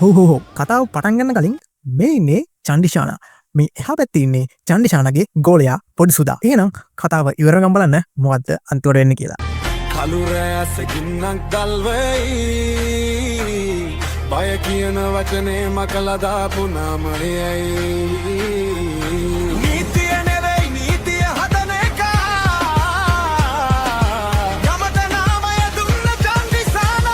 හෝ කතාව පටන් ගන්න කලින් මේ ඉන්නේ චන්ඩිෂාන. මේ එහා පැත්තේ ඉන්නේ චන්ඩිෂානගේ ගෝලයා පොඩි සුදා. එහෙනම් කතාව ඉවරගම් බලන්න මොකද්ද අන්තිමට වෙන්නේ කියලා. කළු රැස ගින්නක් ගල්වෙයි බය කියන වචනේ මකලා දාපු නාමයයි නීතිය නෙවෙයි නීතිය හදන එක යමට නාමය දුන්න චන්දිසාන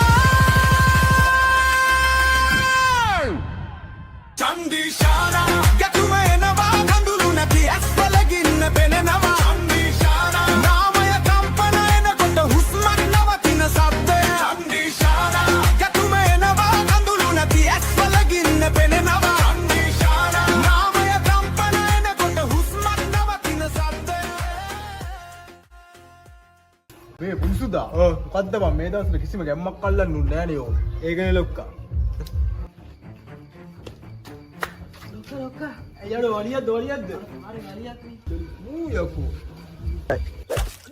චන්දිසාන ගැතුම එනවා කඳුළු නැති ඇස්වල ගින්න පෙනෙනවා චන්දිසාන නාමය කම්පන එනකොට හුස්මක් නවතින සද්දය චන්දිසාන ගැතුම එනවා කඳුළු නැති ඇස්වල ගින්න පෙනෙනවා චන්දිසාන නාමය කම්පන එනකොට හුස්මක් නවතින සද්දය මේ පුදුසුදා මොකද්ද බං මේ දවස්වල කිසිම ගැම්මක් අල්ලන්නුන්නේ නෑනේ යෝ ඒකනේ ලොක්කා ලොක්කා අයියෝ වලියක්ද හරි වලියක් නේ මූ යකෝ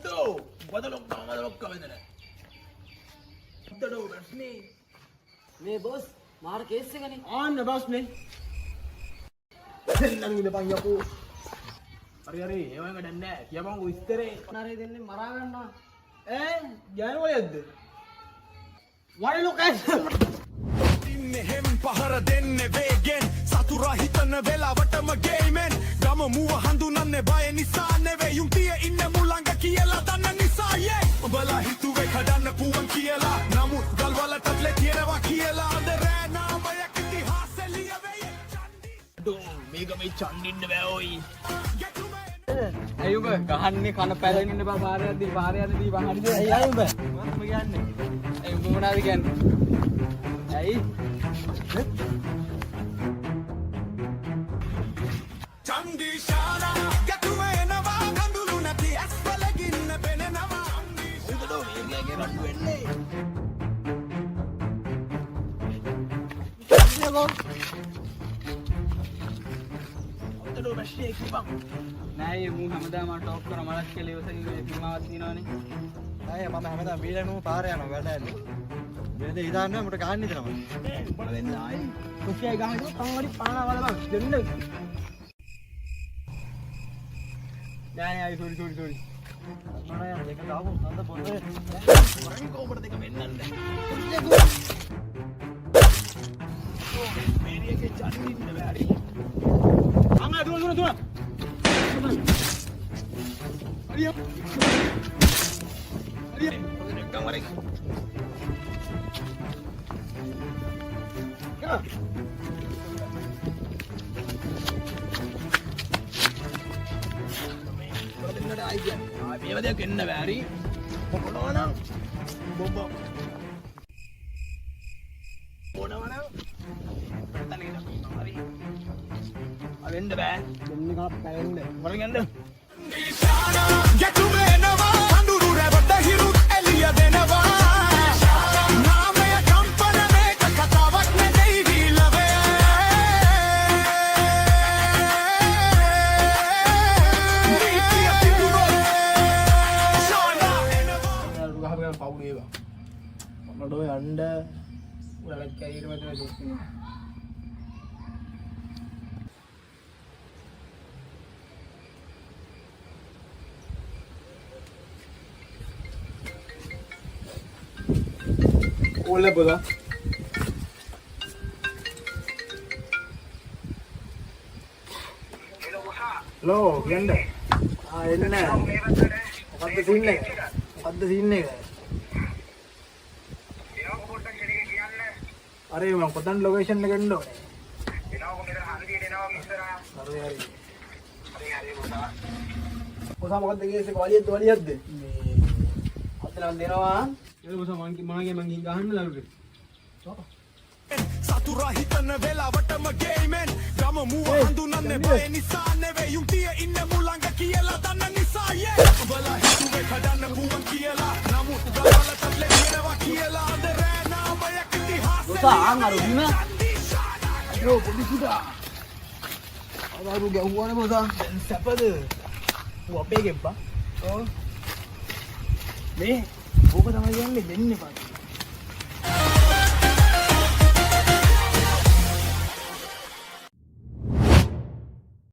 දෝ වද ලොක්කා වෙන්නේ දෝ බස්නේ මේ බොස් මාර කේස් එකනේ. ආන්න බස්නේ දෙන්නන් ඉන්න බං යකෝ හරි ඒව වැඩක් නෑ කියපන් විස්තරේ නරේ දෙන්නේ මරා ගන්නවා. යන වයද්ද වඩ ලොකයි මෙහෙම් පහර දෙන්න වේගෙන් සතුරා හිතන වෙලාවටම ගේමෙන් ගම මුව හඳුනන්නේ බය නිසා නෙවෙයි යුම්තිය ඉන්න මුලංග කියලා දන්න නිසා යේ උඹලා හිතුවේ කඩන්න පුවන් කියලා නමුත් ගල්වලටත් ලැතියනවා කියලා අද රෑ නාමයක් ඉතිහාසෙ ලියවෙයි චන්දි මේක මේ චන්දින්න බෑ ඔයි ඇයි උඹ ගහන්නේ කන පැලෙන්න ඉන්න බා පාරයන්දී හරිද? ඇයි උඹ? මම කියන්නේ. ඇයි උඹ මොනවද කියන්නේ? ඇයි? චන්දිෂාන ගැතුම එනවා කඳුළු නැති ඇස්වල ගින්න පෙනෙනවා උදෝ මේකේ රණ්ඩු වෙන්නේ උදෝ මැෂේ කිව්වා නෑ මූ හැමදාම ටොප් කරන මලක් කියලා ඉවසගෙන සීමාවක් තියනවනේ. අය මම හැමදාම බීලනෝ පාර යනවා වැඩන්නේ වෙනද හිතන්නේ මට ගහන්න හිතනවා උඹලා වෙන්න ආයි කුසියයි ගහනවා කංගඩි පානා වල බං දෙන්න නෑ ආයි සෝරි මම යන දෙක දාපු නන්ද පොතේ වරණි කොඹර දෙක වෙන්නන්නේ මේරියගේ චන්දින්න බෑරි අංග දුන හරිය කමරේ මේව දෙයක් එන්න බෑරි මොනවනම් බොම්බ මොනවනම් තනියම හරි අවෙන්න බෑ දෙන්නේ කා පැලෙන්න වරන් යන්න ගැතුම එනවා හඳුරු රැවට හිරුත් එළිය දෙනවා නාමය කම්පන මේක කතාවක් නෙවෙයි විලවේ නීතිය තිබුණොත් ෂෝනා එනවා ගහගෙන පවුල ඒවා මමඩෝ යන්න උලලක් කැයිර මැදේ දුක්නේ Hola, boda. Hello, කියන්න. එන්න නෑ. මොකද්ද සීන් එක? මොකද්ද සීන් එක? අර මම කොතන ලොකේෂන් එක එන්න ඕනේ. මොකද මොකද්ද කේස් එක වලියක්ද? මේ අතලන් දෙනවා. මගේ ගහන්න ලරුවේ සතුරා හිතන වෙලාවටම ගේමෙන් ගම මුව හඳුනන්නේ බය නිසා නෙවෙයි යුම්තිය ඉන්න මුලංග කියලා දන්න නිසා යේ උඹලා හිතුවේ කඩන්න පුවන් කියලා නමුත් ගලවලට ලැබෙනවා කියලා අද රෑ නාමයක් ඉතිහාසෙ යෝ පොඩි සුදා අර ගැහුවානේ මොසා දැන් සැපද ඌ අපේ ගෙම්පා ඔව් මේ ඕක තමයි යන්නේ දෙන්නේ පාට